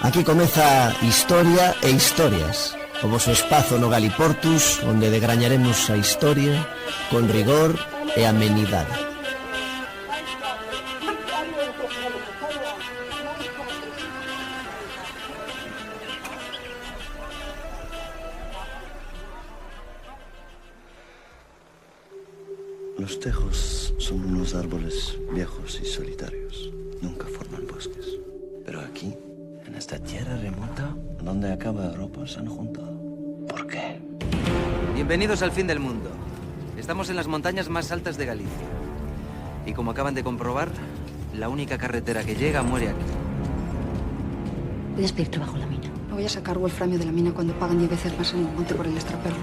Aquí comeza Historia e Historias, o voso espazo no Galiportus, onde degrañaremos a historia con rigor e amenidade. Los tejos son unos árboles viejos y solitarios. Nunca forman bosques. Pero aquí, en esta tierra remota, donde acaba Europa, se han juntado. ¿Por qué? Bienvenidos al fin del mundo. Estamos en las montañas más altas de Galicia. Y como acaban de comprobar, la única carretera que llega muere aquí. Puedes pedir trabajo en la mina. No voy a sacar wolframio de la mina cuando pagan 10 veces más en el monte por el extraperlo.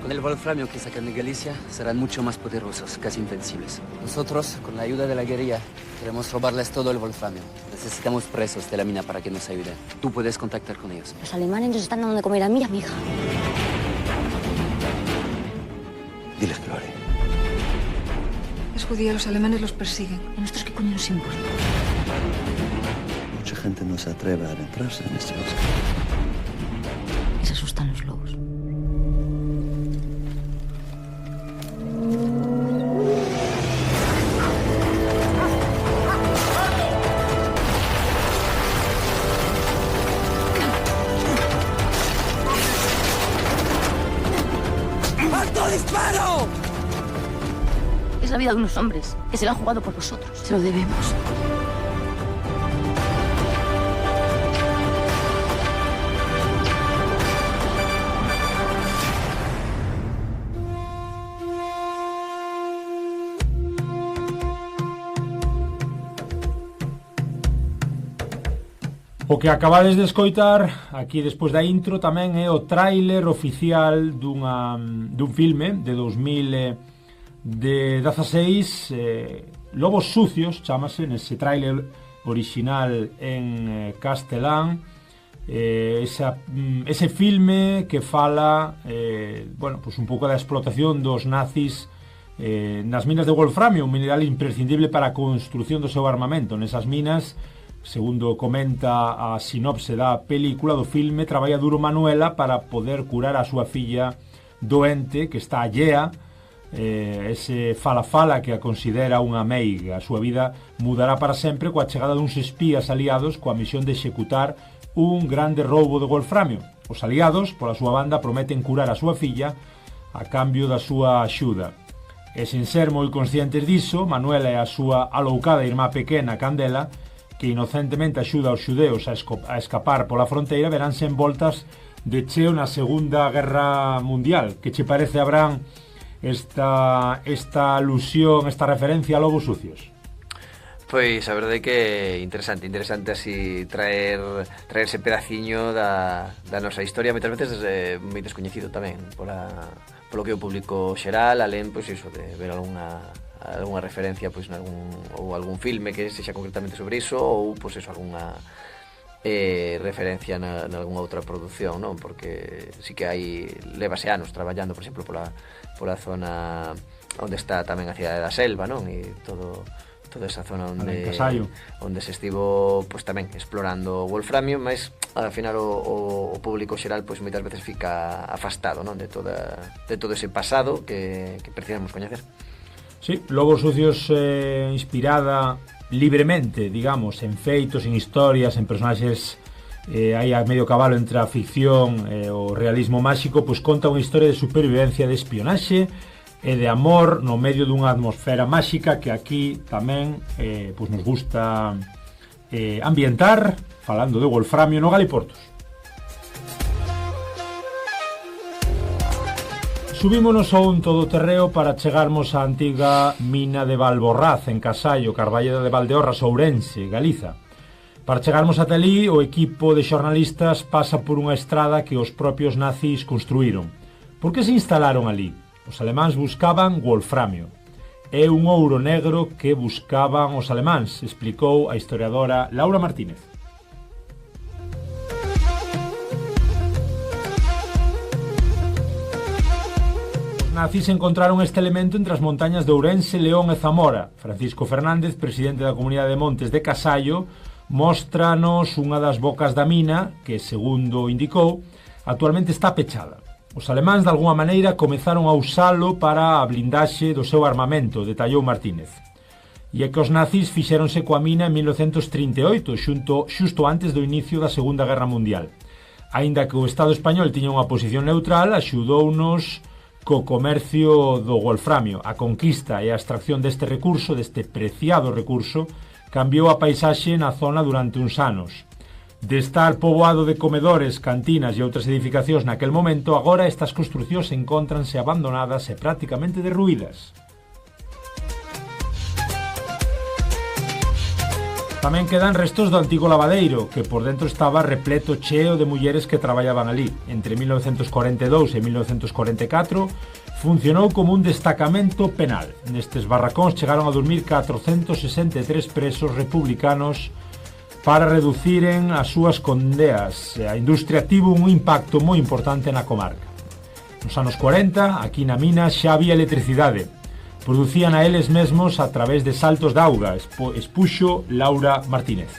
Con el wolframio que sacan de Galicia, serán mucho más poderosos, casi invencibles. Nosotros, con la ayuda de la guerrilla, queremos robarles todo el wolframio. Necesitamos presos de la mina para que nos ayuden. Tú puedes contactar con ellos. Los alemanes nos están dando de comer a mí y a mi hija. Diles que lo haré. Es judía, los alemanes los persiguen. ¿A nosotros qué coño nos importa? Mucha gente no se atreve a adentrarse en este bosque. Les asustan los lobos. ¡Disparo! Es la vida de unos hombres que se la han jugado por vosotros. Se lo debemos. O que acabades de escoitar aquí despois da intro tamén é o tráiler oficial dun filme de 2016, Lobos Sucios, chamase nese tráiler original en castelán. Ese filme que fala un pouco da explotación dos nazis nas minas de wolframio, un mineral imprescindible para a construción do seu armamento. Nesas minas, segundo comenta a sinopse da película do filme, traballa duro Manuela para poder curar a súa filla doente que está allea, ese fala que a considera unha meiga. A súa vida mudará para sempre coa chegada duns espías aliados coa misión de executar un grande roubo de wolframio. Os aliados, pola súa banda, prometen curar a súa filla a cambio da súa axuda. E sen ser moi conscientes diso, Manuela e a súa aloucada irmá pequena Candela, que inocentemente axuda aos xudeus a escapar pola fronteira, veránse envoltas de cheo na Segunda Guerra Mundial. Que che parece, Abraham, esta alusión, esta referencia a Lobos Sucios? Pois a verdade é que interesante así traer ese pedaciño da nosa historia, moitas veces moi descoñecido tamén polo que o público xeral, alén, pois iso, de ver algunha referencia pois algún filme que sexa concretamente sobre iso, ou pois eso, algunha referencia nalgunha outra produción, non? Porque sí que levase anos traballando, por exemplo, pola zona onde está tamén a cidade da Selva, non? E toda esa zona onde se estivo pois tamén explorando o wolframio, mas ao final o público xeral pois moitas veces fica afastado, non? de todo ese pasado que precisamos coñecer. Sí, Lobos Sucios inspirada libremente, digamos, en feitos, en historias, en personaxes aí a medio cabalo entre a ficción e o realismo máxico, pois conta unha historia de supervivencia, de espionaxe e de amor no medio dunha atmosfera máxica que aquí tamén pois nos gusta ambientar, falando de wolframio no Galiportus. Subímonos a un todoterreo para chegarmos á antiga mina de Valborraz, en Casallo, Carballeda de Valdeorras, Ourense, Galiza. Para chegarmos ata ali, o equipo de xornalistas pasa por unha estrada que os propios nazis construíron. Por que se instalaron ali? Os alemáns buscaban wolframio. É un ouro negro que buscaban os alemáns, explicou a historiadora Laura Martínez. nazis encontraron este elemento entre as montañas de Ourense, León e Zamora. Francisco Fernández, presidente da Comunidade de Montes de Casallo, móstranos unha das bocas da mina que, segundo indicou, actualmente está pechada. Os alemáns, de alguma maneira, comezaron a usalo para a blindaxe do seu armamento, detallou Martínez. E é que os nazis fixéronse coa mina en 1938, xusto antes do inicio da Segunda Guerra Mundial. Aínda que o Estado español tiña unha posición neutral, axudounos co comercio do wolframio. A conquista e a extracción deste recurso, deste preciado recurso, cambiou a paisaxe na zona durante uns anos. De estar poboado de comedores, cantinas e outras edificacións naquel momento, agora estas construcións encóntranse abandonadas e prácticamente derruídas. Tamén quedan restos do antigo lavadeiro, que por dentro estaba repleto cheo de mulleres que traballaban ali. Entre 1942 e 1944 funcionou como un destacamento penal. Nestes barracóns chegaron a dormir 463 presos republicanos para reduciren as súas condeas. A industria tivo un impacto moi importante na comarca. Nos anos 40, aquí na mina xa había electricidade. Producían a eles mesmos a través de saltos de auga, expuxo Laura Martínez.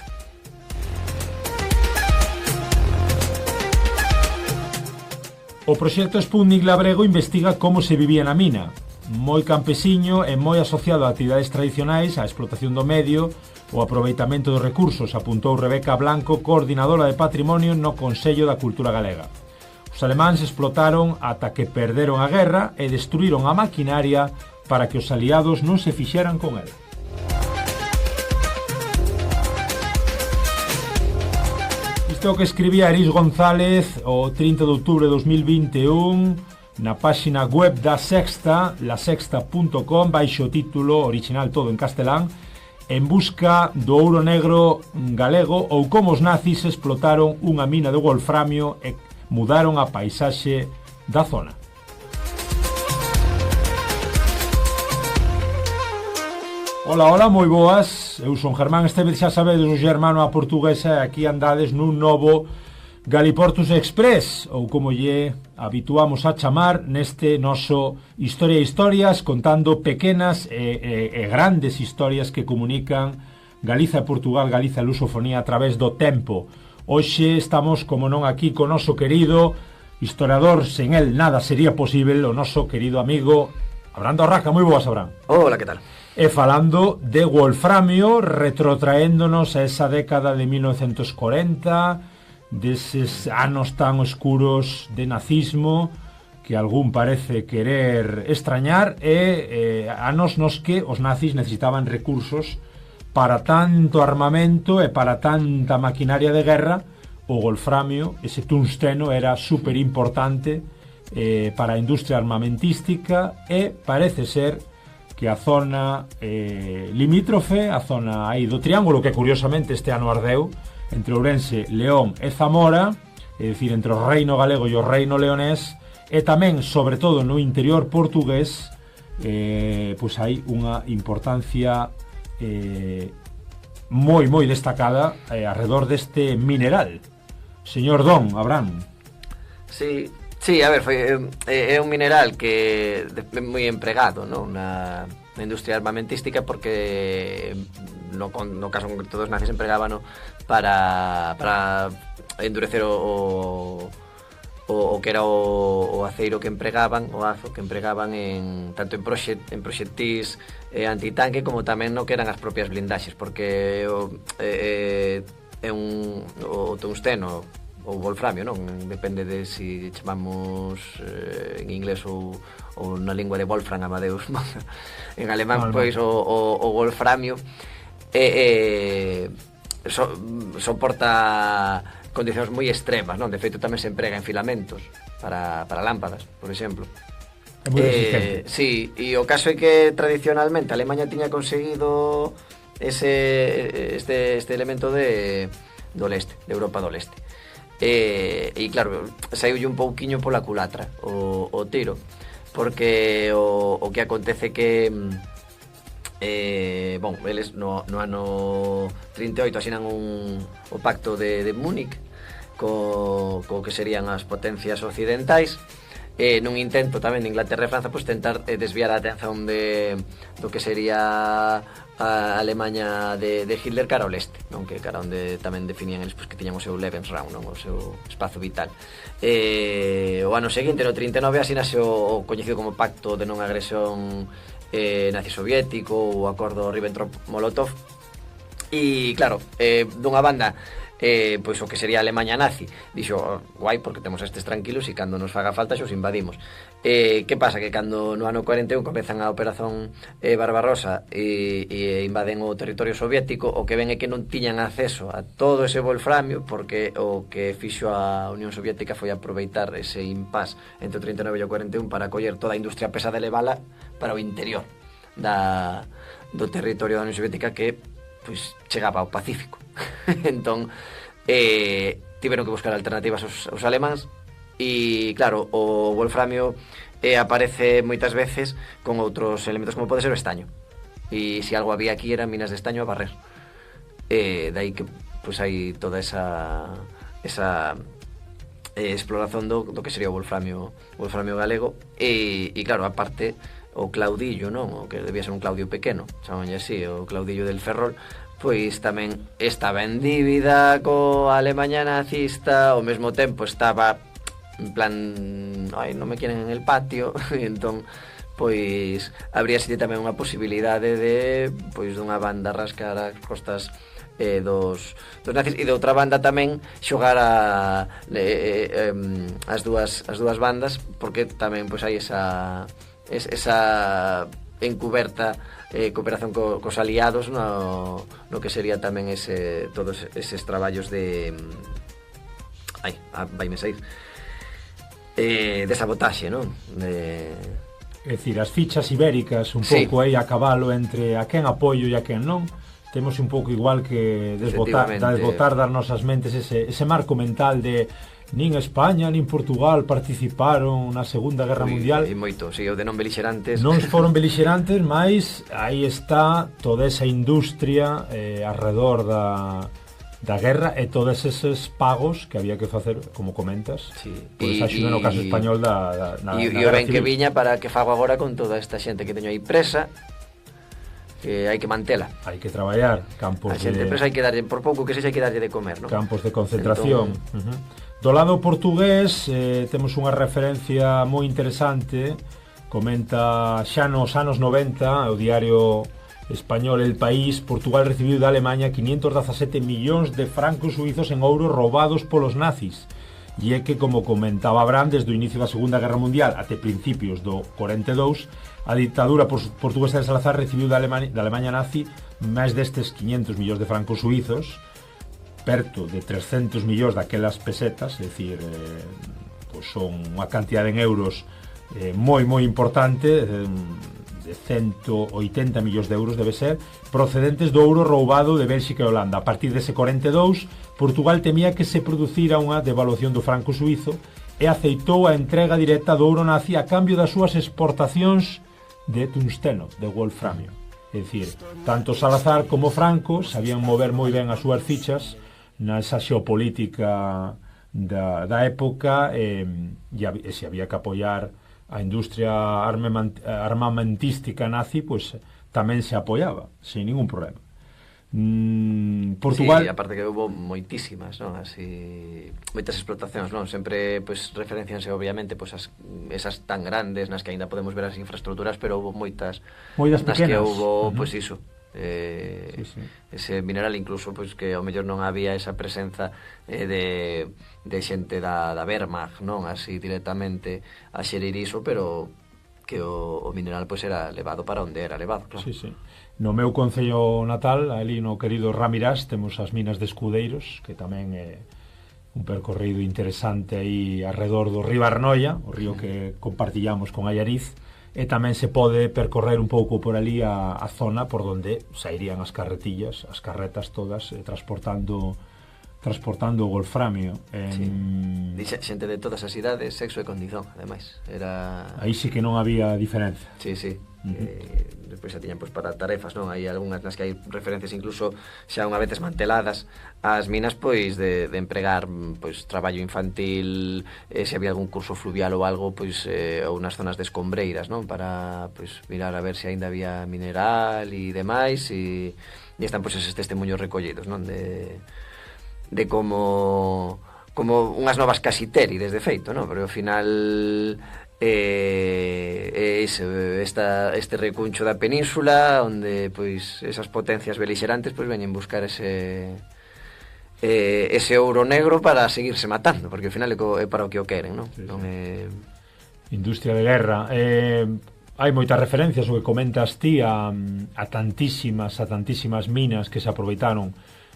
O proxecto Sputnik Labrego investiga como se vivía na mina. Moi campesiño e moi asociado a actividades tradicionais, a explotación do medio, o aproveitamento dos recursos, apuntou Rebeca Blanco, coordinadora de patrimonio no Consello da Cultura Galega. Os alemáns explotaron ata que perderon a guerra e destruíron a maquinaria para que os aliados non se fixeran con ela. Isto é o que escribía Eris González o 30 de outubro de 2021 na páxina web da Sexta, lasexta.com, baixo o título original todo en castelán, En busca do ouro negro galego, ou como os nazis explotaron unha mina de wolframio e mudaron a paisaxe da zona. Ola, moi boas, eu son Germán Estevez, xa sabedes, o germano a portuguesa, e aquí andades nun novo Galiportus Express, ou como lle habituamos a chamar neste noso Historia e Historias, contando pequenas e grandes historias que comunican Galiza e Portugal, Galiza e lusofonía a través do tempo. Hoxe estamos, como non, aquí co noso querido historiador, sen el nada sería posible, o noso querido amigo Abraham Dorraca. Moi boas, Abraham. Hola, que tal? E falando de wolframio, retrotraéndonos a esa década de 1940, deses anos tan oscuros de nazismo que algún parece querer extrañar, e anos nos que os nazis necesitaban recursos para tanto armamento e para tanta maquinaria de guerra. O wolframio, ese tungsteno, era super importante para a industria armamentística, e parece ser que a zona limítrofe, a zona aí do Triángulo, que curiosamente este ano ardeu, entre Ourense, León e Zamora, é dicir, entre o reino galego e o reino leonés, e tamén, sobre todo, no interior portugués, pois hai unha importancia moi destacada alrededor deste mineral. Señor Don, Abraham. Sí, a ver, é un mineral que é moi empregado, ¿no? na industria armamentística, porque no caso concreto dos nazis empregábano para endurecer o que era o aceiro que empregaban, o azo que empregaban tanto en proxectís antitanque, como tamén no que eran as propias blindaxes, porque o tungsteno, o wolframio, non? Depende de si chamamos en inglés ou na lingua de Wolfram Amadeus en alemán, pois o wolframio soporta condicións moi extremas, non? De feito tamén se emprega en filamentos para lámpadas, por exemplo. É moi resistente. Sí, e o caso é que tradicionalmente Alemanha tiña conseguido este elemento do leste, de Europa do leste. E claro, saiulle un pouquiño pola culatra o tiro, porque o que acontece que eles no ano 38 asinan o pacto de Múnich co que serían as potencias occidentais, nun intento tamén de Inglaterra e Franza pois tentar desviar a atención do que sería a Alemanha de Hitler cara ao leste, non, que cara onde tamén definían eles pois, que tiñan o seu Lebensraum, non, o seu espazo vital. O ano seguinte, no 39, asínase o coñecido como Pacto de Non Agresión nazi-soviético, o acordo Ribbentrop-Molotov. E claro, dunha banda pois o que sería a Alemanha nazi dixo, guai, porque temos estes tranquilos e cando nos faga falta xa os invadimos. Que pasa? Que cando no ano 41 comezan a operación Barbarossa e invaden o territorio soviético, o que ven é que non tiñan acceso a todo ese wolframio, porque o que fixo a Unión Soviética foi aproveitar ese impas entre o 39 e o 41 para coller toda a industria pesada e levala para o interior do territorio da Unión Soviética, que pois chegaba ao Pacífico. Entón tiveron que buscar alternativas os alemáns, e claro, o wolframio aparece moitas veces con outros elementos como pode ser o estaño, e se algo había aquí eran minas de estaño a barrer. Dai que pois hai toda esa exploración do que sería o wolframio galego, e claro, aparte o Claudillo, non? O que debía ser un Claudio pequeno, chamanlle así, o Claudillo del Ferrol, pois tamén estaba en dívida coa Alemanha nazista, ao mesmo tempo estaba en plan, ai, non me quieren en el patio, e entón pois habríase tamén unha posibilidade de pois dunha banda rascar as costas dos nazis, e de outra banda tamén xogar as dúas bandas, porque tamén pois hai esa encuberta cooperación cos aliados no que sería tamén todos eses traballos de vaime sair de sabotaxe, non? É dicir, as fichas ibéricas un pouco aí a cabalo entre a quen apoio e a quen non. Temos un pouco igual que desbotar das nosas mentes ese marco mental de nin España nin Portugal participaron na Segunda Guerra Mundial. E moito, o de non belixerantes. Non foron belixerantes, mas aí está toda esa industria alrededor da guerra e todos eses pagos que había que facer, como comentas, por esa axuda no caso español na guerra civil. Que viña para que fago agora con toda esta xente que teño aí presa, que hai que mantela. Hai que traballar, campos a xente presa hai que darlle, por pouco que sexa, hai que darlle de comer, non? Campos de concentración. Do lado portugués temos unha referencia moi interesante. Comenta xa nos anos 90 o diario español El País: Portugal recibiu da Alemanha 517 millóns de francos suizos en ouro roubados polos nazis. E é que, como comentaba Abraham, desde o inicio da Segunda Guerra Mundial até principios do 42, a ditadura portuguesa de Salazar recibiu da Alemanha nazi máis destes 500 millóns de francos suizos, perto de 300 millóns daquelas pesetas, é dicir, pois son unha cantidad en euros moi importante, de 180 millóns de euros debe ser, procedentes do ouro roubado de Bélxica e Holanda. A partir dese 42, Portugal temía que se producira unha devaluación do franco suizo e aceitou a entrega directa do ouro nazi a cambio das súas exportacións de tungsteno, de wolframio. É dicir, tanto Salazar como Franco sabían mover moi ben as súas fichas nesa xeopolítica da época, e se había que apoiar a industria armamentística nazi, pois tamén se apoiaba sin ningún problema. Portugal, sí, aparte que houve moitísimas, non? Así, moitas explotacións, non? Sempre pois referencianse obviamente pois esas tan grandes nas que aínda podemos ver as infraestructuras, pero houve moitas pequenas, nas que houve pois iso. Ese mineral, incluso pois que ao mellor non había esa presenza de xente da Wehrmacht, non? Así directamente a xerir iso, pero que o mineral pois era levado para onde era levado, claro. Sí. No meu concello natal, ali no querido Ramirás, temos as minas de Escudeiros, que tamén é un percorrido interesante aí alrededor do río Arnoia, o río que compartillamos con Allariz, e tamén se pode percorrer un pouco por ali a zona por onde sairían as carretillas, as carretas todas, transportando o wolframio. Xente de todas as idades, sexo e condición, ademais. Aí sí que non había diferenza. Sí. Despois xa tiñan pois, para tarefas, non? Hai algunhas nas que hai referencias incluso xa unha vez desmanteladas as minas pois de empregar pois traballo infantil, se había algún curso fluvial ou algo, pois ou nas zonas de escombreiras, non? Para pois mirar a ver se aínda había mineral e demais e están pois eses testemunhos recollidos, non? De como unhas novas casitérides de feito, non? Pero ao final este recuncho da península onde pois esas potencias belixerantes pois veñen buscar ese ouro negro para seguirse matando, porque ao final é para o que o queren, non? Sí, sí. Non é... Industria de guerra. Hai moitas referencias o que comentas ti a tantísimas minas que se aproveitaron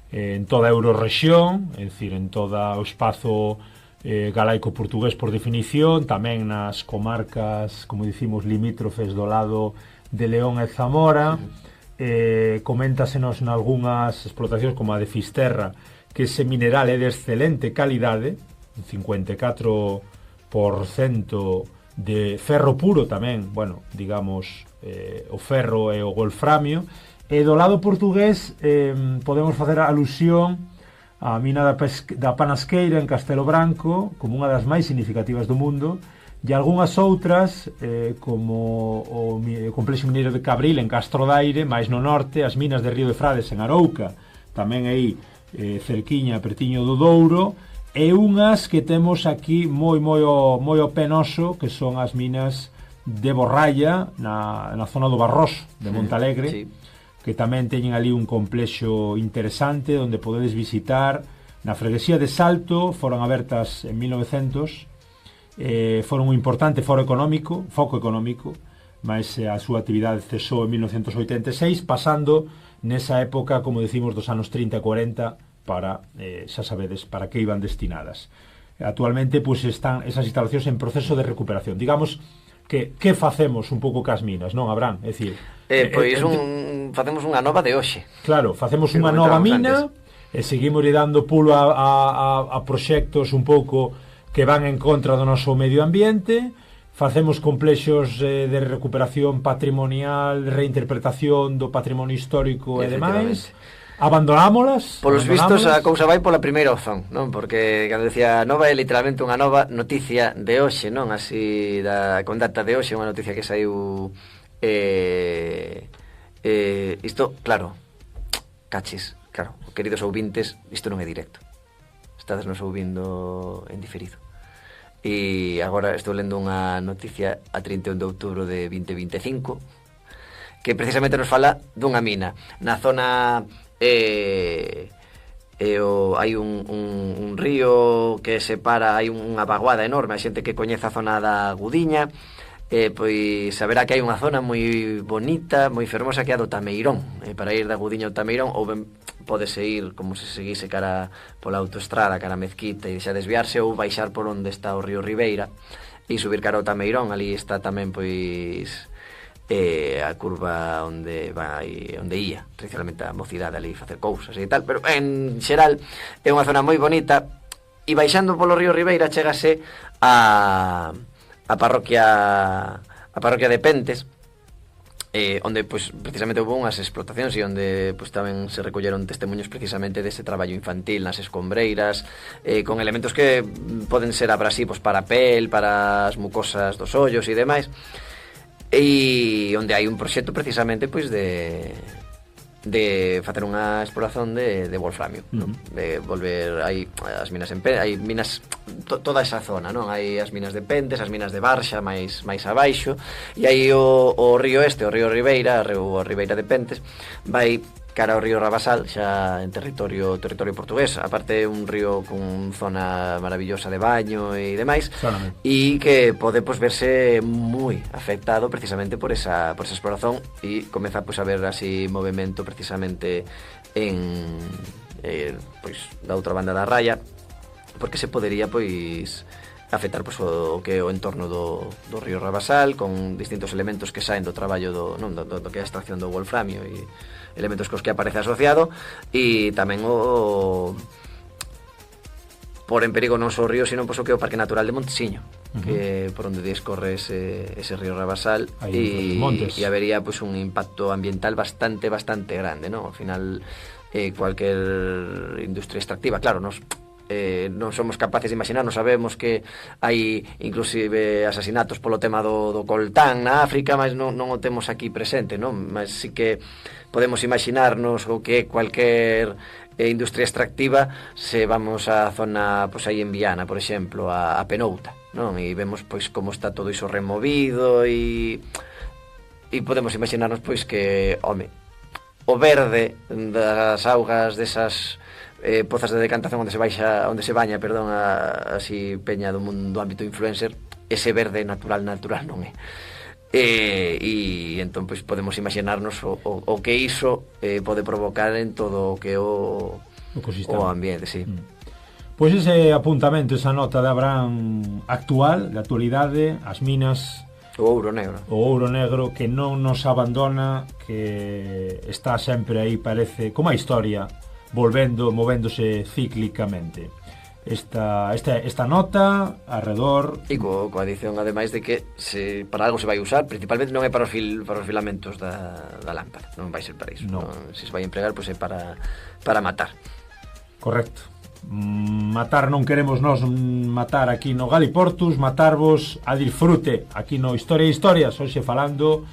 en toda a Eurorrexión, é dicir, en todo o espazo galaico portugués por definición, tamén nas comarcas, como dicimos, limítrofes do lado de León e Zamora. Coméntasenos nalgúnas explotacións como a de Fisterra que ese mineral é de excelente calidade, 54% de ferro puro tamén, bueno, digamos, o ferro e o wolframio. E do lado portugués podemos facer alusión a mina da Panasqueira en Castelo Branco como unha das máis significativas do mundo, e algunhas outras como o complexo mineiro de Cabril en Castro Daire, máis no norte, as minas de Río de Frades en Arouca, tamén aí cerquiña, pertiño do Douro, e unhas que temos aquí moi o penoso, que son as minas de Borralla na zona do Barroso de Montalegre, sí, que tamén teñen ali un complexo interesante onde podedes visitar. Na freguesía de Salto foron abertas en 1900, foron un importante foco económico, mas a súa actividade cesou en 1986, pasando nesa época, como decimos, dos anos 30 e 40 para, xa sabedes, para que iban destinadas. Actualmente, pois, están esas instalacións en proceso de recuperación. Digamos que facemos un pouco cas minas, non, Abraham? É dicir, facemos unha nova de hoxe. Claro, facemos unha nova mina e seguimos dando pulo a proxectos un pouco que van en contra do noso medio ambiente, facemos complexos de recuperación patrimonial, reinterpretación do patrimonio histórico e demais. Abandonámolas. Polos vistos a cousa vai pola primeira opción, non? Porque cando decía nova é literalmente unha nova noticia de hoxe, non? Así con data de hoxe, unha noticia que saiu isto, claro, cachis, claro, queridos ouvintes, isto non é directo. Estades nos ouvindo en diferido. E agora estou lendo unha noticia a 31 de outubro de 2025 que precisamente nos fala dunha mina na zona hai un río que separa, hai unha vaguada enorme, a xente que coñece a zona da Gudiña pois saberá que hai unha zona moi bonita, moi fermosa, que é a do Tameirón, para ir da Gudiña ao Tameirón, ou ben podese ir como se seguise cara pola autoestrada, cara a Mezquita, e xa desviarse, ou baixar por onde está o río Ribeira e subir cara ao Tameirón. Ali está tamén pois a curva onde ia tradicionalmente a mocidade ali facer cousas e tal, pero en xeral é unha zona moi bonita. E baixando polo río Ribeira chégase a parroquia de Pentes, onde pois precisamente houve unhas explotacións e onde pois tamén se recolleron testemunhos precisamente dese traballo infantil nas escombreiras, con elementos que poden ser abrasivos para a pel, para as mucosas dos ollos e demais. E onde hai un proxecto precisamente pois de facer unha exploración de wolframio, non? De volver, hai as minas hai minas toda esa zona, non? Hai as minas de Pentes, as minas de Barxa máis abaixo, e aí o río este, o río Ribeira, o Ribeira de Pentes, vai cara ao río Rabasal, xa en territorio portugués. Aparte é un río con zona maravillosa de baño e demais, e que pode pois verse moi afectado precisamente por esa exploración, e comeza pois a ver así movimento precisamente en pois da outra banda da raya, porque se podería pois afectar pois o que é o entorno do río Rabasal, con distintos elementos que saen do traballo do que é a extracción do wolframio e elementos cos que aparece asociado, e tamén por en perigo non só o río, sino pois o que é o Parque Natural de Montesiño, que por onde discorre ese río Rabasal, e habería pues un impacto ambiental bastante grande, ¿no? Al final cualquier industria extractiva, claro, non somos capaces de imaginar, non sabemos que hai inclusive asasinatos polo tema do coltán na África, mas non o temos aquí presente, non? Mas sí que podemos imaginarnos o que cualquier industria extractiva se vamos á zona, pois aí en Viana, por exemplo, a Penouta, non? E vemos pois como está todo iso removido e podemos imaginarnos pois que, home, o verde das augas desas pozas de decantación onde se baña, así peña do mundo ámbito influencer, ese verde natural non é. E entón pois podemos imaginarnos o que iso pode provocar en todo o que o ambiente, sí. Pois ese apuntamento, esa nota de Abraham actual, de actualidade, as minas, o ouro negro que non nos abandona, que está sempre aí, parece como a historia movéndose cíclicamente. Esta nota arredor e coa adición ademais de que para algo se vai usar, principalmente non é para os filamentos da lámpara, non vai ser para iso, non. Se vai empregar pois é para matar. Correcto. Matar non queremos nós matar aquí no Galiportus, matarvos a disfrute aquí no Historia e Historias, hoxe falando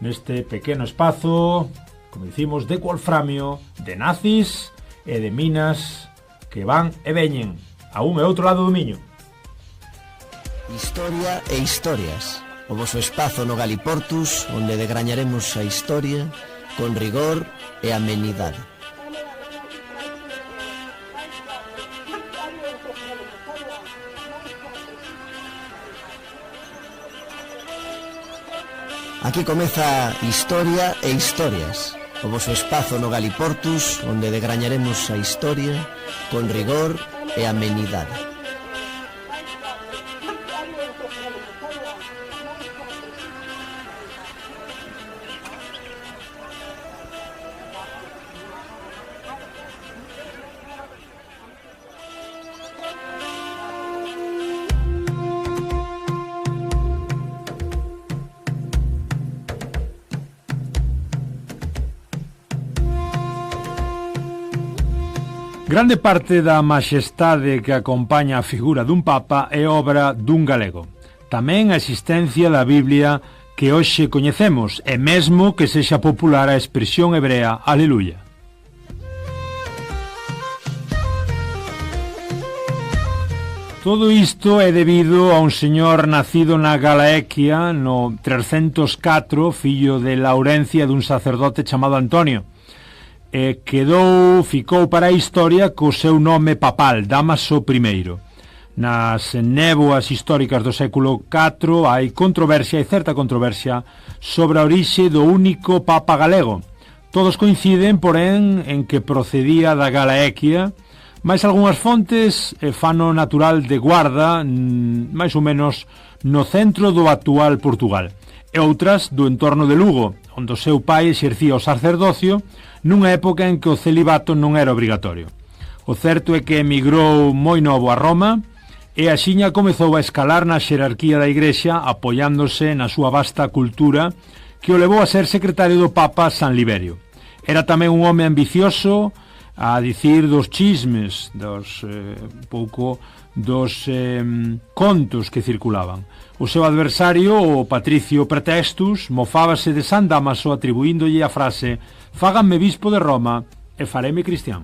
neste pequeno espazo, como dicimos, de wolframio, de nazis e de minas que van e veñen a un e outro lado do Miño. Historia e Historias, o voso espazo no Galiportus, onde degrañaremos a historia con rigor e amenidade. Aquí comeza Historia e Historias, o voso espazo no Galiportus, onde degrañaremos a historia con rigor e amenidade. Grande parte da maxestade que acompaña a figura dun papa é obra dun galego. Tamén a existencia da Biblia que hoxe coñecemos, e mesmo que sexa popular a expresión hebrea Aleluia. Todo isto é debido a un señor nacido na Galaequia no 304, fillo de Laurencia dun sacerdote chamado Antonio, e ficou para a historia co seu nome papal, Dámaso I. Nas néboas históricas do século IV hai certa controversia sobre a orixe do único papa galego. Todos coinciden, porén, en que procedía da Galaequia, mais algunhas fontes fano natural de Guarda, máis ou menos no centro do actual Portugal, e outras do entorno de Lugo, onde o seu pai exercía o sacerdocio nunha época en que o celibato non era obrigatorio. O certo é que emigrou moi novo a Roma e axiña comezou a escalar na xerarquía da Igrexa apoiándose na súa vasta cultura que o levou a ser secretario do Papa San Liberio. Era tamén un home ambicioso, a dicir dos chismes, dos contos que circulaban. O seu adversario, o Patricio Pretextus, mofábase de San Dámaso atribuíndolle a frase «Fáganme bispo de Roma e faréme cristián».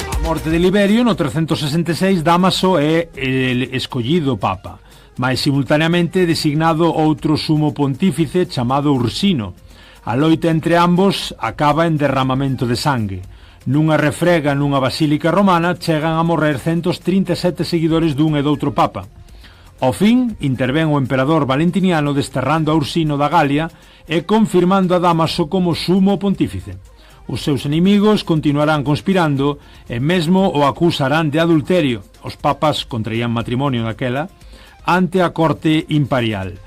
A morte de Liberio no 366, Dámaso é el escollido papa, mas simultaneamente designado outro sumo pontífice chamado Ursino. A loita entre ambos acaba en derramamento de sangue. Nunha refrega nunha basílica romana chegan a morrer 137 seguidores dun e doutro papa. Ao fin, intervén o emperador Valentiniano desterrando a Ursino da Galia e confirmando a Dámaso como sumo pontífice. Os seus inimigos continuarán conspirando e mesmo o acusarán de adulterio. Os papas contraían matrimonio daquela ante a corte imperial.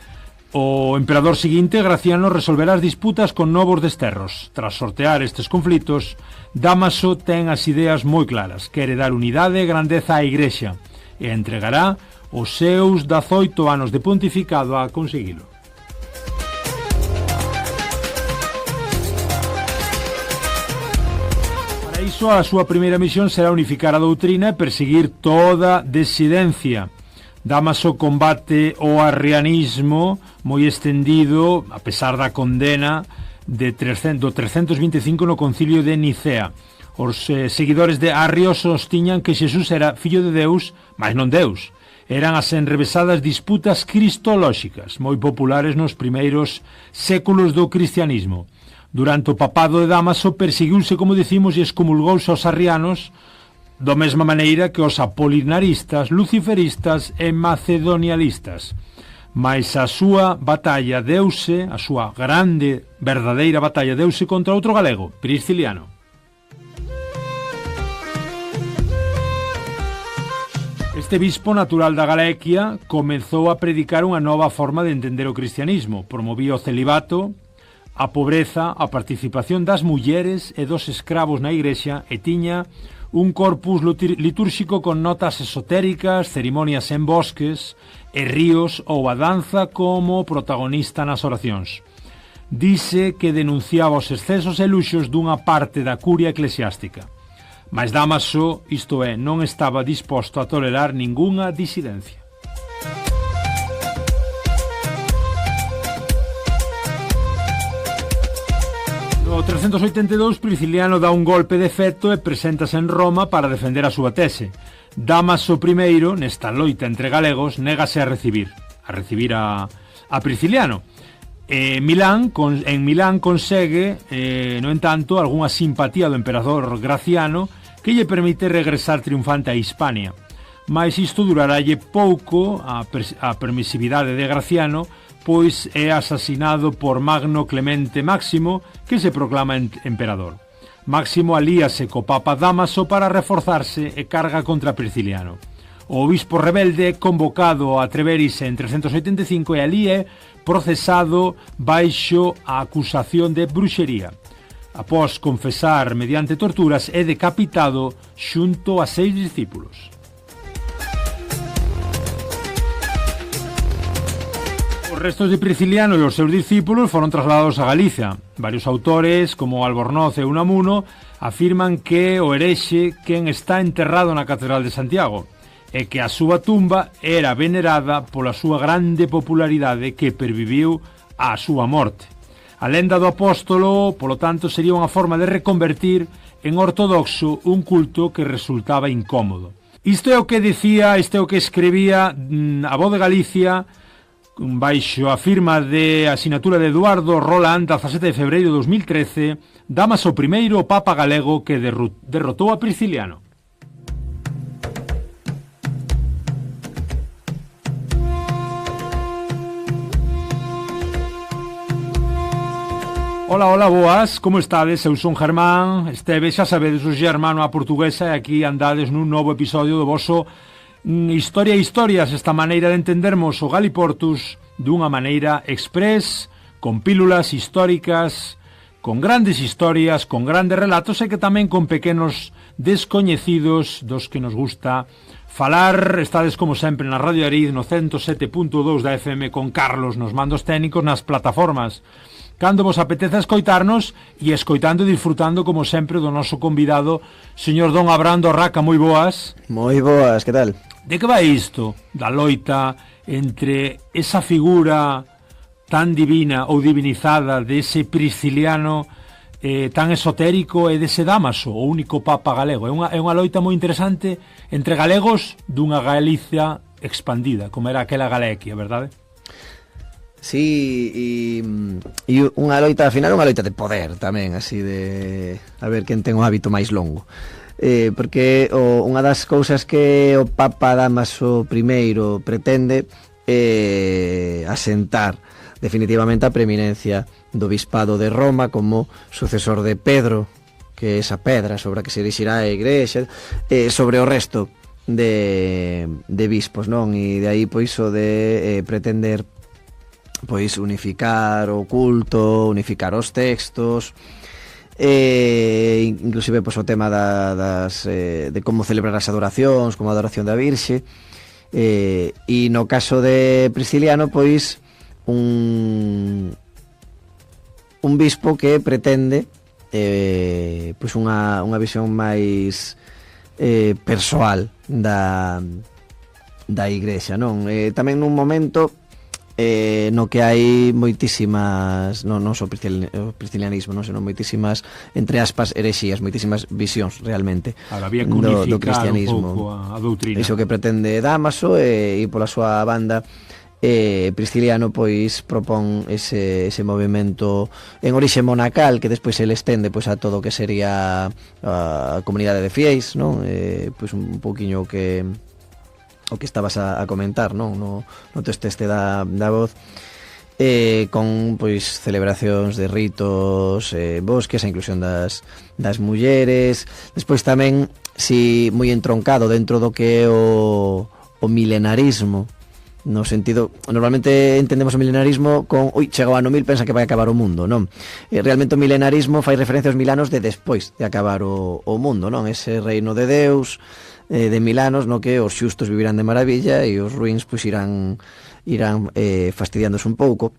O emperador seguinte, Graciano, resolverá as disputas con novos desterros. Tras sortear estes conflitos, Dámaso ten as ideas moi claras. Quere dar unidade e grandeza á Igrexa e entregará os seus 18 anos de pontificado a conseguilo. Para iso, a súa primeira misión será unificar a doutrina e perseguir toda disidencia. Dámaso combate o arrianismo moi estendido, a pesar da condena do 325 no concilio de Nicea. Os seguidores de Arrio sostiñan que Xesús era fillo de Deus, mas non Deus. Eran as enrevesadas disputas cristolóxicas, moi populares nos primeiros séculos do cristianismo. Durante o papado de Dámaso perseguiuse, como dicimos, e excomulgouse aos arrianos, do mesma maneira que os apolinaristas, luciferistas e macedonialistas. Mais a súa batalla deuse, a súa grande, verdadeira batalla deuse contra outro galego, Prisciliano. Este bispo natural da Galequia comezou a predicar unha nova forma de entender o cristianismo. Promovía o celibato, a pobreza, a participación das mulleres e dos escravos na igrexa e tiña un corpus litúrxico con notas esotéricas, cerimonias en bosques e ríos ou a danza como protagonista nas oracións. Dice que denunciaba os excesos e luxos dunha parte da curia eclesiástica. Mas Dámaso, isto é, non estaba disposto a tolerar ningunha disidencia. No 382, Prisciliano dá un golpe de efecto e preséntase en Roma para defender a súa tese. Dámaso I, nesta loita entre galegos, négase a recibir a Prisciliano. En Milán consegue, no entanto, algunha simpatía do emperador Graciano que lle permite regresar triunfante a Hispania. Mas isto duraralle pouco a permisividade de Graciano, pois é asasinado por Magno Clemente Máximo, que se proclama emperador. Máximo alíase co Papa Dámaso para reforzarse e carga contra Prisciliano. O obispo rebelde é convocado a Treveris en 385 e ali é procesado baixo a acusación de bruxería. Após confesar mediante torturas, é decapitado xunto a 6 discípulos. Os restos de Prisciliano e os seus discípulos foron trasladados a Galicia. Varios autores, como Albornoz e Unamuno, afirman que o herexe quen está enterrado na Catedral de Santiago e que a súa tumba era venerada pola súa grande popularidade que perviviu á súa morte. A lenda do apóstolo, polo tanto, sería unha forma de reconvertir en ortodoxo un culto que resultaba incómodo. Isto é o que dicía, isto é o que escribía a Voz de Galicia baixo a firma de asinatura de Eduardo Roland, 17 de febreiro de 2013, Dámaso I, o Papa galego que derrotou a Prisciliano. Hola, hola, boas, como estades? Eu son Germán Esteves, xa sabedes, o Germano a portuguesa, e aquí andades nun novo episodio do voso Historia e Historias, esta maneira de entendermos o Galiportus dunha maneira express, con pílulas históricas, con grandes historias, con grandes relatos e que tamén con pequenos descoñecidos dos que nos gusta falar. Estades como sempre na Radio Ariz no 107.2 da FM con Carlos nos mandos técnicos, nas plataformas cando vos apeteza escoitarnos e escoitando e disfrutando como sempre do noso convidado, señor Don Abrando Raca. Moi boas. Moi boas, que tal? De que vai isto? Da loita entre esa figura tan divina ou divinizada dese Prisciliano tan esotérico e dese Dámaso, o único papa galego. É unha loita moi interesante entre galegos dunha Galicia expandida, como era aquela Galequia, verdade? Sí, e unha loita, ao final, unha loita de poder tamén, así de a ver quen ten o hábito máis longo. Porque unha das cousas que o Papa Dámaso I pretende é asentar definitivamente a preeminencia do bispado de Roma como sucesor de Pedro, que é esa pedra sobre a que se erixirá a igrexa, sobre o resto de bispos, non? E de aí pois o de pretender pois unificar o culto, unificar os textos, inclusive pois, o tema de como celebrar as adoracións, como a adoración da Virxe, e no caso de Prisciliano, pois un bispo que pretende pois unha visión máis persoal da Igrexa, non? Tamén nun momento no que hai moitísimas, non só o priscilianismo, non, senón moitísimas, entre aspas, herexías, moitísimas visións realmente había que unificar do cristianismo, un pouco a doutrina. Iso que pretende Dámaso, e pola súa banda Prisciliano pois propón ese movimento en orixe monacal que despois se le estende pois a todo o que sería a comunidade de fiéis, non? Pois un pouquiño o que estabas a comentar, non? No texto este da voz, con pois celebracións de ritos, bosques, a inclusión das mulleres, despois tamén moi entroncado dentro do que é o milenarismo, no sentido, normalmente entendemos o milenarismo con chega o ano 1000, pensa que vai acabar o mundo, non? Realmente o milenarismo fai referencia aos 1000 anos de despois de acabar o mundo, non? Ese reino de Deus de 1000 anos no que os xustos vivirán de maravilla e os ruíns pois irán fastidiándose un pouco,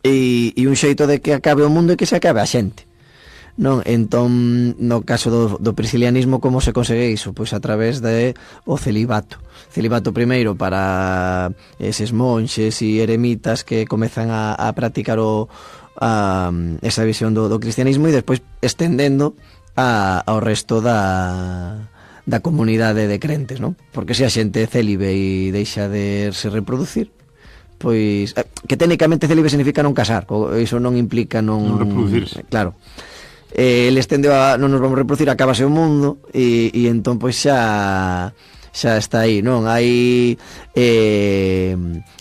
e un xeito de que acabe o mundo e que se acabe a xente, non? Entón, no caso do priscilianismo, como se consegue iso? Pois a través de o celibato primeiro para eses monxes e eremitas que comezan a practicar esa visión do cristianismo, e despois estendendo ao resto da comunidade de crentes, non? Porque se a xente é célibe e deixa de se reproducir, pois que técnicamente célibe significa non casar, iso non implica non reproducirse. Claro. El estendeu a non nos vamos a reproducir, acabase o mundo, e entón pois xa está aí, non? Hai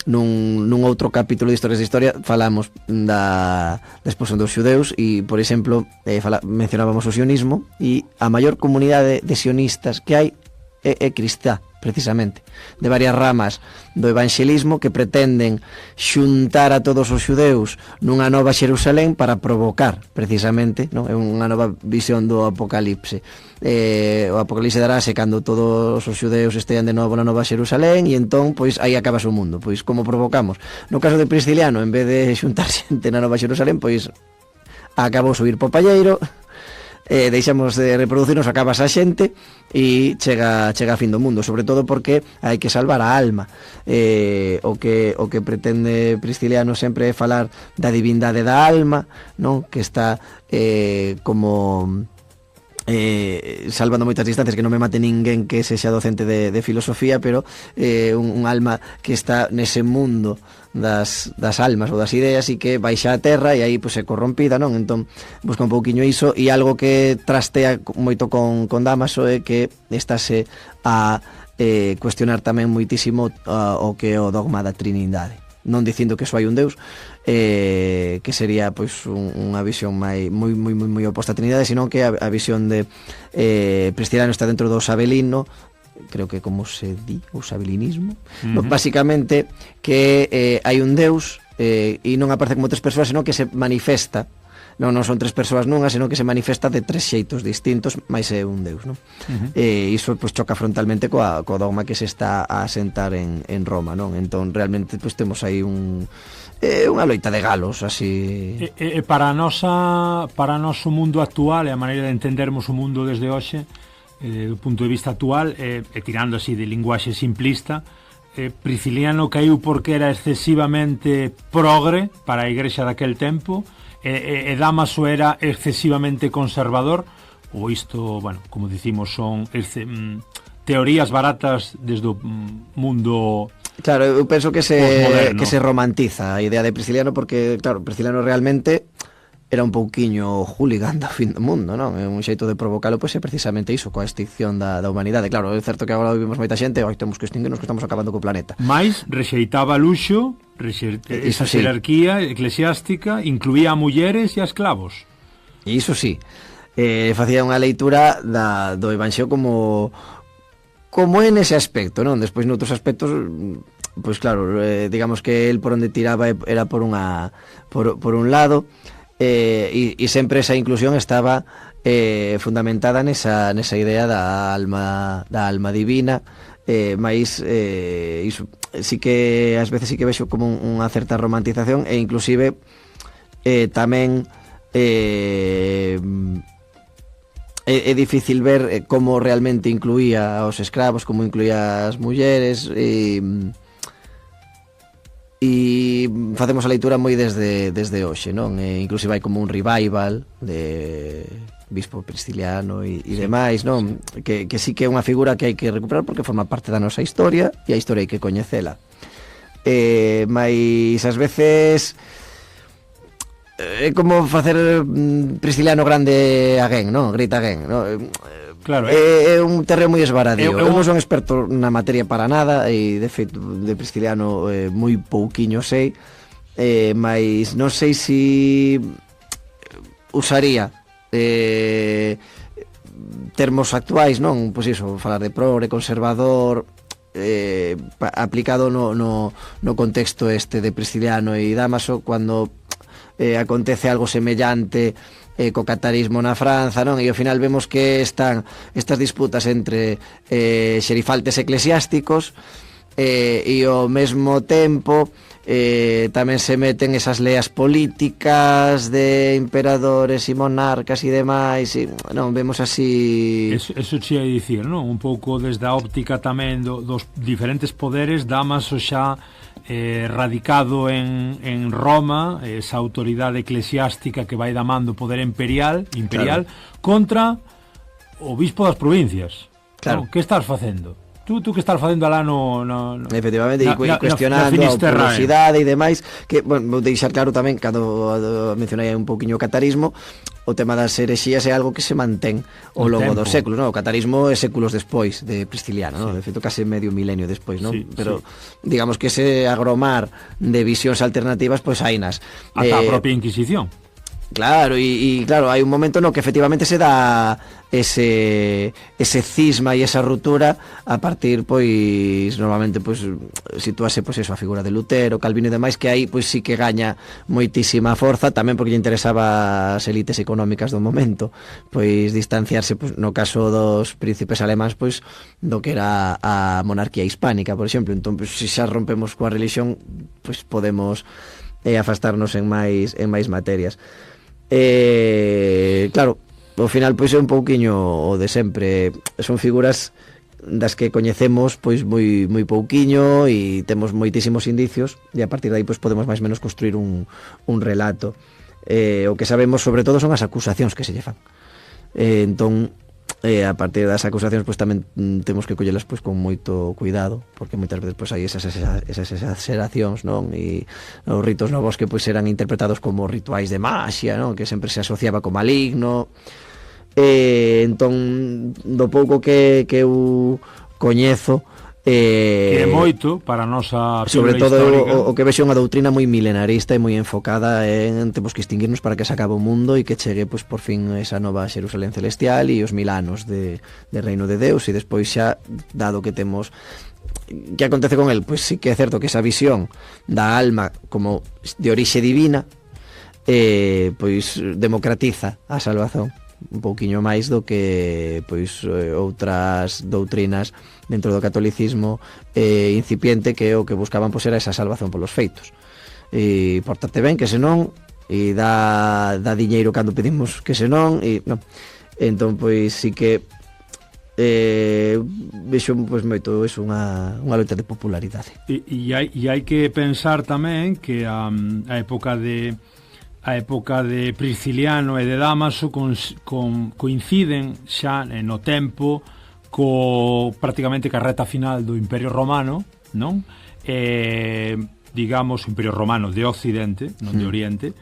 nun outro capítulo de Historias de Historia falamos da expulsión dos xudeus, e, por exemplo, mencionábamos o sionismo, e a maior comunidade de sionistas que hai é cristá, precisamente, de varias ramas do evanxelismo que pretenden xuntar a todos os xudeus nunha nova Xerusalén para provocar, precisamente, non? É unha nova visión do Apocalipse. O Apocalipse darase cando todos os xudeus estean de novo na nova Xerusalén, e entón, pois, aí acabas o mundo. Pois, como provocamos? No caso de Prisciliano, en vez de xuntar xente na nova Xerusalén, pois, acabou subir po palleiro, deixamos de reproducirnos, acabas a xente e chega a fin do mundo, sobre todo porque hai que salvar a alma. O que pretende Prisciliano sempre é falar da divindade da alma, non? Que está como salvando moitas distancias, que non me mate ninguén que sexa docente de filosofía, pero un alma que está nese mundo das almas ou das ideas, e que baixa a terra e aí pois é corrompida, non? Entón busca un pouquiño iso, e algo que trastea moito con Dámaso é que estase a cuestionar tamén moitísimo o que é o dogma da Trinidade, non dicindo que só hai un Deus, que sería pois unha visión moi oposta á Trinidade, sino que a visión de Prisciliano está dentro do sabelino, creo que como se di, o sabelinismo, basicamente que hai un Deus e non aparece como tres persoas, senón que se manifesta, non son tres persoas nunha, senón que se manifesta de tres xeitos distintos, máis é un Deus, non? E iso pois choca frontalmente co dogma que se está a asentar en Roma, non? Entón realmente pois temos aí unha loita de galos, así. Para noso mundo actual e a maneira de entendermos o mundo desde hoxe, do punto de vista actual, tirando así de linguaxe simplista, Prisciliano caiu porque era excesivamente progre para a igrexa daquel tempo, e Dámaso era excesivamente conservador, ou isto, bueno, como dicimos, son teorías baratas desde o mundo. Claro, eu penso que se romantiza a idea de Prisciliano, porque, claro, Prisciliano realmente era un pouquiño hooligan do fin do mundo, non? É un xeito de provocalo, pois é precisamente iso, coa extinción da humanidade. Claro, é certo que agora vivimos moita xente, hoy temos que extinguirnos, que estamos acabando co planeta. Mais rexeitaba luxo, esa xerarquía eclesiástica, incluía a mulleres e a esclavos. E iso sí, facía unha leitura do Evanxeo como é nese aspecto, non? Despois noutros aspectos pois claro, digamos que el por onde tiraba era por un lado, e sempre esa inclusión estaba fundamentada nesa idea da alma divina, mais iso, sí que ás veces sí que vexo como unha certa romantización, e inclusive tamén é difícil ver como realmente incluía aos escravos, como incluía as mulleres, e facemos a leitura moi desde hoxe, non? Inclusive hai como un revival de Bispo Prisciliano e demais, non? Que sí que é unha figura que hai que recuperar porque forma parte da nosa historia, e a historia hai que coñecela. Mais ás veces é como facer Prisciliano grande again, non? Great again, non? Claro, é un terreo moi esvaradío. Eu non son experto na materia para nada, e de feito de Prisciliano moi pouquiño sei, mas non sei se usaría termos actuais, non? Pois iso, falar de progre, conservador, aplicado no contexto este de Prisciliano e Dámaso, cando acontece algo semellante co catarismo na Franza, non? E ao final vemos que están estas disputas entre xerifaltes eclesiásticos, e ao mesmo tempo tamén se meten esas leas políticas de emperadores e monarcas e demais, e non, vemos así... Eso che ia dicir, non? Un pouco desde a óptica tamén dos diferentes poderes, Dámaso xa radicado en Roma, esa autoridade eclesiástica que vai damando poder imperial, claro, contra o bispo das provincias. Claro. No? Que estás facendo? Tú que estás facendo alá no efectivamente, cuestionando a porosidade e demais, que, bueno, vou deixar claro tamén, cando mencionei un pouquiño o catarismo, o tema das herexías é algo que se mantén ao longo dos séculos, non? O catarismo é séculos despois de Prisciliano, non? De feito, case medio milenio despois, non? Pero digamos que ese agromar de visións alternativas, pois hainas. Ata a propia Inquisición. Claro, e claro, hai un momento no que efectivamente se dá ese cisma e esa ruptura a partir, pois, normalmente, pois, situase, pois, eso, a figura de Lutero, Calvino e demais, que aí, pois, sí que gaña moitísima forza, tamén porque lle interesaba as elites económicas do momento, pois, distanciarse, pois, no caso dos príncipes alemáns, pois, do que era a monarquía hispánica, por exemplo. Entón, pois, se xa rompemos coa religión, pois, podemos afastarnos en máis materias. Claro, ao final, pois, é un pouquiño o de sempre. Son figuras das que coñecemos, pois, moi pouquiño, e temos moitísimos indicios, e a partir de aí, pois, podemos máis ou menos construir un relato. O que sabemos sobre todo son as acusacións que se lle fan. Entón, a partir das acusacións, pois, tamén temos que collelas, pois, con moito cuidado, porque moitas veces, pois, hai esas exageracións, non? E os ritos no bosque, pois, eran interpretados como rituais de maxia, non? Que sempre se asociaba co maligno. Entón, do pouco que eu coñezo, que é moito para a nosa sobre todo o que vexo unha doutrina moi milenarista e moi enfocada en temos que extinguirnos para que se acabe o mundo e que chegue, pois, por fin esa nova Xerusalén celestial e os 1000 anos de reino de Deus, e despois xa, dado que temos que acontece con el, pois sí que é certo que esa visión da alma como de orixe divina pois democratiza a salvación un pouquiño máis do que, pois, outras doutrinas dentro do catolicismo incipiente, que o que buscaban, pois, era esa salvación polos feitos, e pórtate ben, que senón, e dá diñeiro cando pedimos, que senón, e non. Entón, pois, sí que vexo, pois, moito é unha loita de popularidade. E hai que pensar tamén que a época de Prisciliano e de Dámaso coinciden xa no tempo prácticamente ca reta final do Imperio Romano, non? Digamos, o Imperio Romano de Occidente, non de Oriente,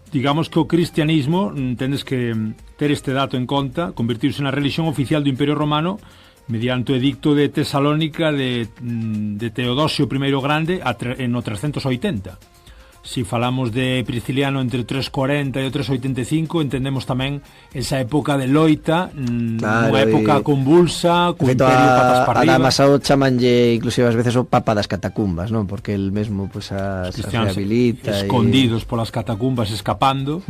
digamos que o cristianismo, tendes que ter este dato en conta, convertirse na religión oficial do Imperio Romano mediante o edicto de Tesalónica de Teodosio I Grande no 380. Si falamos de Prisciliano entre 340 e o 385, entendemos tamén esa época de loita, Claro, unha época convulsa, co feito, imperio patas para a arriba. Damasao chamanlle inclusive ás veces o papa das catacumbas, non? Porque el mesmo pues, as Cristianos rehabilita escondidos polas catacumbas escapando.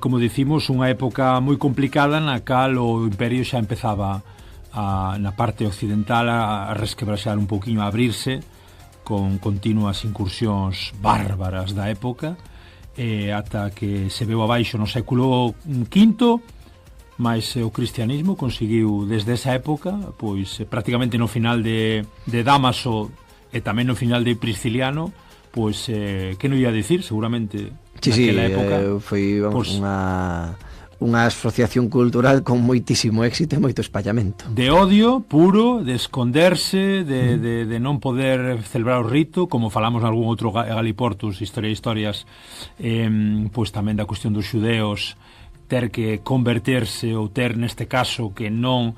Como dicimos, unha época moi complicada na cal o imperio xa empezaba na parte occidental a resquebraxar un pouquiño, a abrirse con continuas incursións bárbaras da época, ata que se veu abaixo no século V, mas o cristianismo conseguiu desde esa época, pois prácticamente no final de Dámaso e tamén no final de Prisciliano, pois que non ia dicir, seguramente naquela época foi pois, unha asociación cultural con moitísimo éxito e moito espallamento. de odio puro, de esconderse, de non poder celebrar o rito, como falamos en algún outro Galiportus, historias, pois tamén da cuestión dos xudeos, ter que converterse ou ter neste caso que non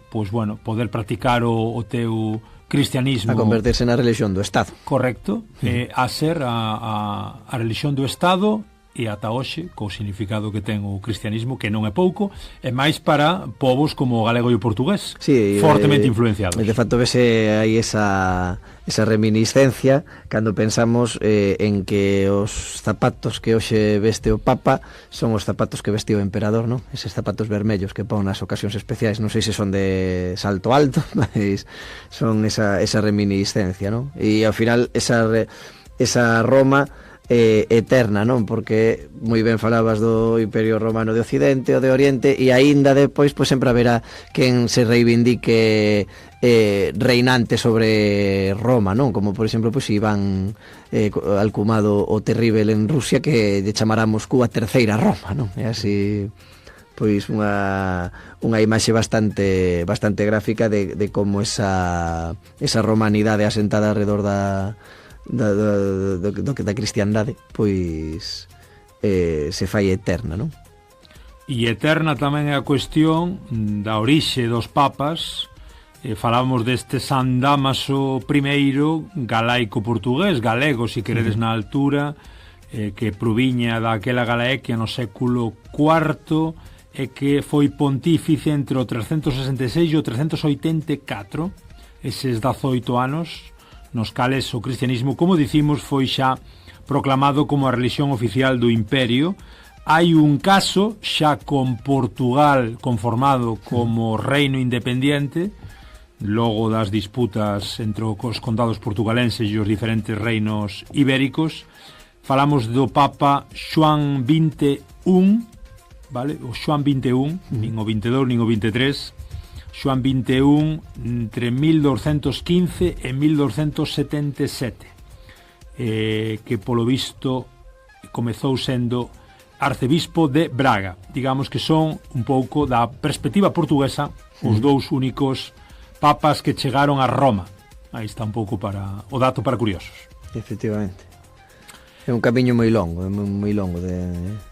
pois bueno, poder practicar o teu cristianismo, A converterse na religión do Estado. correcto, a ser a religión do Estado, e ata hoxe, co significado que ten o cristianismo, que non é pouco, é máis para povos como o galego e o portugués, fortemente influenciados. De facto, vese aí esa reminiscencia cando pensamos en que os zapatos que hoxe veste o Papa son os zapatos que vestiu o emperador, non? Eses zapatos vermellos que pon nas ocasións especiais, non sei se son de salto alto, mas son esa reminiscencia, non? E ao final esa Roma eterna, non? Porque moi ben falabas do Imperio Romano de Occidente ou de Oriente, e aínda depois pois sempre haberá quen se reivindique reinante sobre Roma, non? Como por exemplo pois Iván Alcumado o Terrível en Rusia, que lle chamará Moscú a terceira Roma, non? É así pois unha imaxe bastante gráfica de como esa romanidade asentada alrededor da cristiandade pois se fai eterna, non? E eterna tamén é a cuestión da orixe dos papas. Falamos deste San Dámaso I, galaico-portugués, galego, se queredes na altura, que proviña daquela Galaequia no século IV e que foi pontífice entre o 366 e o 384, eses 18 anos, nos cales o cristianismo, como dicimos, foi xa proclamado como a religión oficial do imperio. Hai un caso xa con Portugal conformado como reino independiente, logo das disputas entre os condados portugalenses e os diferentes reinos ibéricos. Falamos do Papa Xoán XXI, vale? O Xoán XXI, nin o 22 nin o 23, Xoán XXI entre 1215 e 1277, que polo visto comezou sendo arcebispo de Braga. Digamos que son un pouco da perspectiva portuguesa os dous únicos papas que chegaron a Roma. Aí está un pouco para o dato para curiosos. Efectivamente. É un camiño moi longo de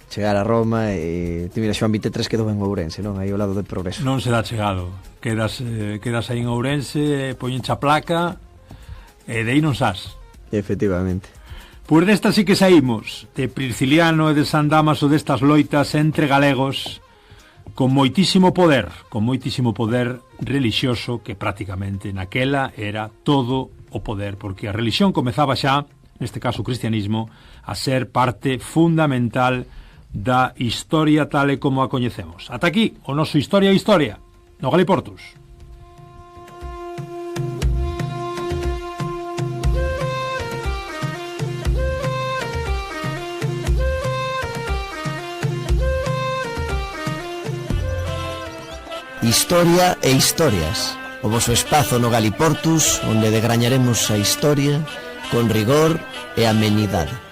chegar a Roma, e mira, Xoán 23 quedou en Ourense, non? Aí ao lado do Progreso. Non se dá chegado. Quedas aí en Ourense, poñenche a placa e de aí non sás. Efectivamente. Pois desta sí que saímos, de Prisciliano e de San Dámaso, destas loitas entre galegos con moitísimo poder relixioso, que prácticamente naquela era todo o poder, porque a religión comezaba xa, neste caso o cristianismo, a ser parte fundamental da historia tal e como a coñecemos. Ata aquí o noso Historia no Galiportus. Historia e historias. O voso espazo no Galiportus, onde degrañaremos a historia con rigor e amenidade.